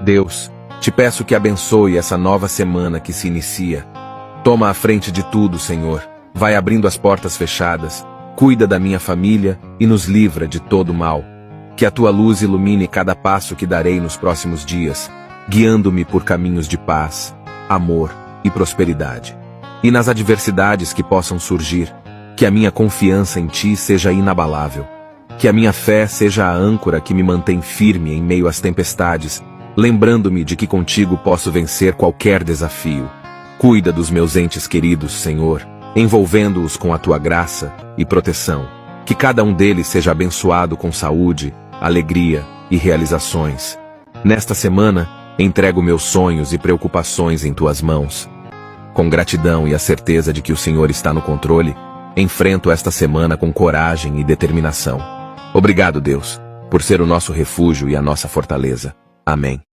Deus, te peço que abençoe essa nova semana que se inicia. Toma a frente de tudo, Senhor. Vai abrindo as portas fechadas, cuida da minha família e nos livra de todo mal. Que a tua luz ilumine cada passo que darei nos próximos dias, guiando-me por caminhos de paz, amor e prosperidade. E nas adversidades que possam surgir, que a minha confiança em ti seja inabalável. Que a minha fé seja a âncora que me mantém firme em meio às tempestades, lembrando-me de que contigo posso vencer qualquer desafio. Cuida dos meus entes queridos, Senhor, envolvendo-os com a tua graça e proteção. Que cada um deles seja abençoado com saúde, alegria e realizações. Nesta semana, entrego meus sonhos e preocupações em tuas mãos. Com gratidão e a certeza de que o Senhor está no controle, enfrento esta semana com coragem e determinação. Obrigado, Deus, por ser o nosso refúgio e a nossa fortaleza. Amém.